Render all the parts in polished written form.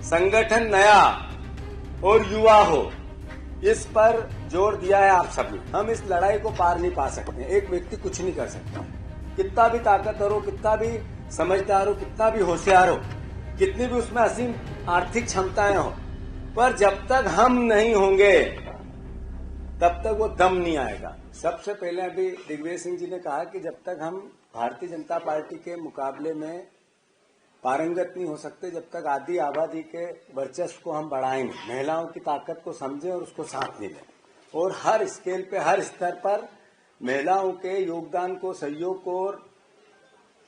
संगठन नया और युवा हो, इस पर जोर दिया है आप सबने। हम इस लड़ाई को पार नहीं पा सकते। एक व्यक्ति कुछ नहीं कर सकता, कितना भी ताकतवर हो, कितना भी समझदार हो, कितना भी होशियार हो, कितनी भी उसमें असीम आर्थिक क्षमताएं हो, पर जब तक हम नहीं होंगे तब तक वो दम नहीं आएगा। सबसे पहले अभी दिग्विजय सिंह जी ने कहा कि जब तक हम भारतीय जनता पार्टी के मुकाबले में पारंगत नहीं हो सकते, जब तक आधी आबादी के वर्चस्व को हम बढ़ाएंगे, महिलाओं की ताकत को समझें और उसको साथ ले लें, और हर स्केल पे, हर स्तर पर महिलाओं के योगदान को, सहयोग को और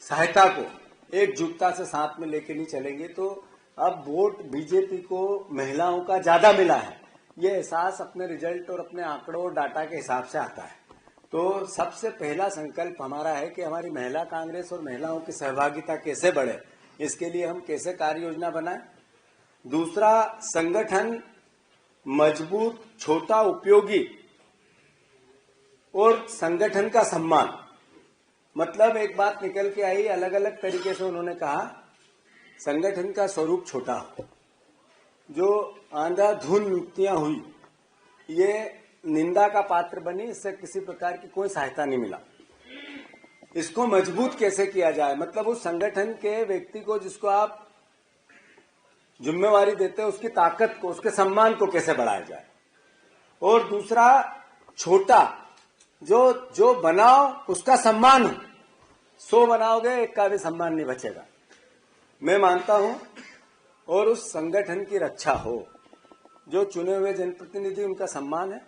सहायता को एकजुटता से साथ में लेके नहीं चलेंगे तो अब वोट बीजेपी को महिलाओं का ज्यादा मिला है, ये एहसास अपने रिजल्ट और अपने आंकड़ों और डाटा के हिसाब से आता है। तो सबसे पहला संकल्प हमारा है कि हमारी महिला कांग्रेस और महिलाओं की सहभागिता कैसे बढ़े, इसके लिए हम कैसे कार्य योजना बनाएं। दूसरा, संगठन मजबूत, छोटा, उपयोगी और संगठन का सम्मान। मतलब एक बात निकल के आई, अलग अलग तरीके से उन्होंने कहा, संगठन का स्वरूप छोटा हो। जो अंधाधुन नियुक्तियां हुई ये निंदा का पात्र बनी, इससे किसी प्रकार की कोई सहायता नहीं मिला। इसको मजबूत कैसे किया जाए, मतलब उस संगठन के व्यक्ति को जिसको आप जिम्मेवारी देते हैं, उसकी ताकत को, उसके सम्मान को कैसे बढ़ाया जाए। और दूसरा, छोटा, जो बनाओ उसका सम्मान हो। 100 बनाओगे, एक का भी सम्मान नहीं बचेगा, मैं मानता हूं। और उस संगठन की रक्षा हो, जो चुने हुए जनप्रतिनिधि उनका सम्मान है,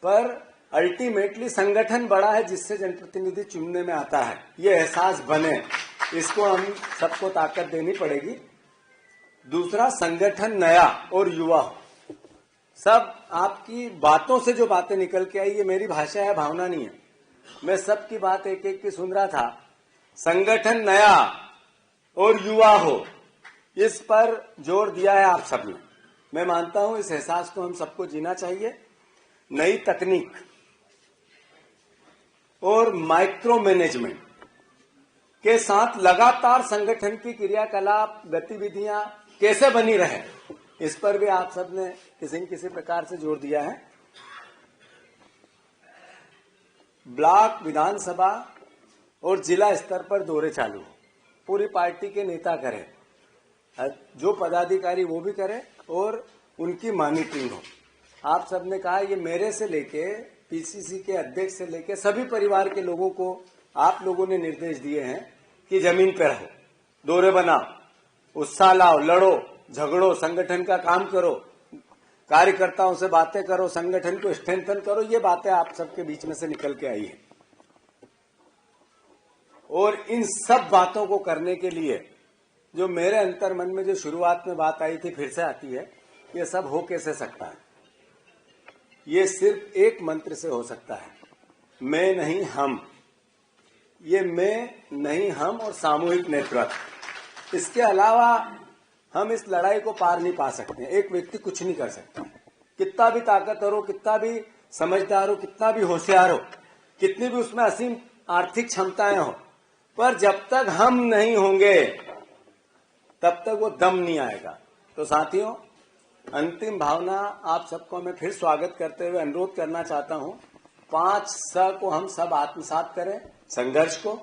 पर अल्टीमेटली संगठन बड़ा है जिससे जनप्रतिनिधि चुनने में आता है, ये एहसास बने, इसको हम सबको ताकत देनी पड़ेगी। दूसरा, संगठन नया और युवा हो। सब आपकी बातों से जो बातें निकल के आई, ये मेरी भाषा है, भावना नहीं है, मैं सबकी बात एक एक की सुन रहा था। संगठन नया और युवा हो, इस पर जोर दिया है आप सबने। मैं मानता हूं इस एहसास को हम सबको जीना चाहिए। नई तकनीक और माइक्रो मैनेजमेंट के साथ लगातार संगठन की क्रियाकलाप, गतिविधियां कैसे बनी रहे, इस पर भी आप सबने किसी न किसी प्रकार से जोर दिया है। ब्लॉक, विधानसभा और जिला स्तर पर दौरे चालू हो, पूरी पार्टी के नेता करें, जो पदाधिकारी वो भी करें और उनकी मॉनिटरिंग हो। आप सबने कहा, ये मेरे से लेके पीसीसी के अध्यक्ष से लेके सभी परिवार के लोगों को आप लोगों ने निर्देश दिए हैं कि जमीन पे रहो, दौरे बनाओ, उत्साह लाओ, लड़ो, झगड़ो, संगठन का काम करो, कार्यकर्ताओं से बातें करो, संगठन को स्ट्रेंथन करो। ये बातें आप सबके बीच में से निकल के आई है, और इन सब बातों को करने के लिए जो मेरे अंतर मन में जो शुरुआत में बात आई थी, फिर से आती है, ये सब हो कैसे सकता है। ये सिर्फ एक मंत्र से हो सकता है, मैं नहीं हम। ये मैं नहीं हम और सामूहिक नेतृत्व, इसके अलावा हम इस लड़ाई को पार नहीं पा सकते। एक व्यक्ति कुछ नहीं कर सकता, कितना भी ताकतवर हो, कितना भी समझदार हो, कितना भी होशियार हो, कितनी भी उसमें असीम आर्थिक क्षमताएं हो, पर जब तक हम नहीं होंगे तब तक वो दम नहीं आएगा। तो साथियों, अंतिम भावना आप सबको मैं फिर स्वागत करते हुए अनुरोध करना चाहता हूं, 5 स को हम सब आत्मसात करें। संघर्ष को,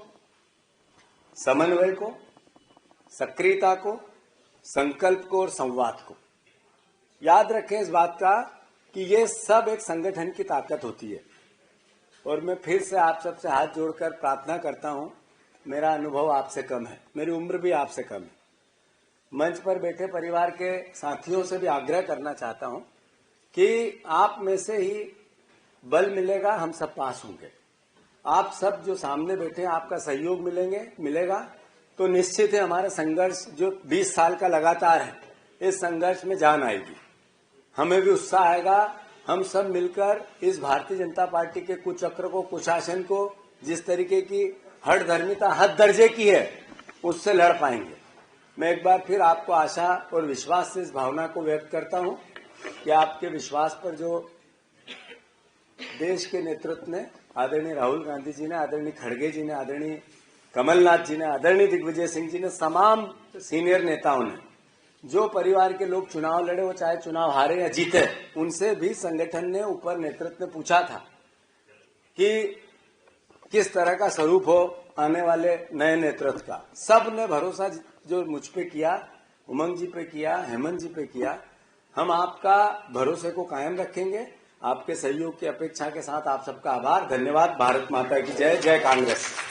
समन्वय को, सक्रियता को, संकल्प को और संवाद को। याद रखें इस बात का कि ये सब एक संगठन की ताकत होती है। और मैं फिर से आप सबसे हाथ जोड़कर प्रार्थना करता हूं, मेरा अनुभव आपसे कम है, मेरी उम्र भी आपसे कम है, मंच पर बैठे परिवार के साथियों से भी आग्रह करना चाहता हूं कि आप में से ही बल मिलेगा, हम सब पास होंगे। आप सब जो सामने बैठे हैं, आपका सहयोग मिलेगा तो निश्चित है हमारा संघर्ष जो 20 साल का लगातार है, इस संघर्ष में जान आएगी, हमें भी उत्साह आएगा। हम सब मिलकर इस भारतीय जनता पार्टी के कुचक्र को, कुशासन को, जिस तरीके की हठधर्मिता हद दर्जे की है, उससे लड़ पाएंगे। मैं एक बार फिर आपको आशा और विश्वास से इस भावना को व्यक्त करता हूं कि आपके विश्वास पर जो देश के नेतृत्व ने, आदरणीय राहुल गांधी जी ने, आदरणीय खड़गे जी ने, आदरणीय कमलनाथ जी ने, आदरणीय दिग्विजय सिंह जी ने, तमाम सीनियर नेताओं ने जो परिवार के लोग चुनाव लड़े, वो चाहे चुनाव हारे या जीते, उनसे भी संगठन ने, ऊपर नेतृत्व ने पूछा था कि किस तरह का स्वरूप हो आने वाले नए नेतृत्व का। सब ने भरोसा जो मुझ पे किया, उमंग जी पे किया, हेमंत जी पे किया। हम आपका भरोसे को कायम रखेंगे। आपके सहयोग की अपेक्षा के साथ आप सबका आभार, धन्यवाद। भारत माता की जय। जय कांग्रेस।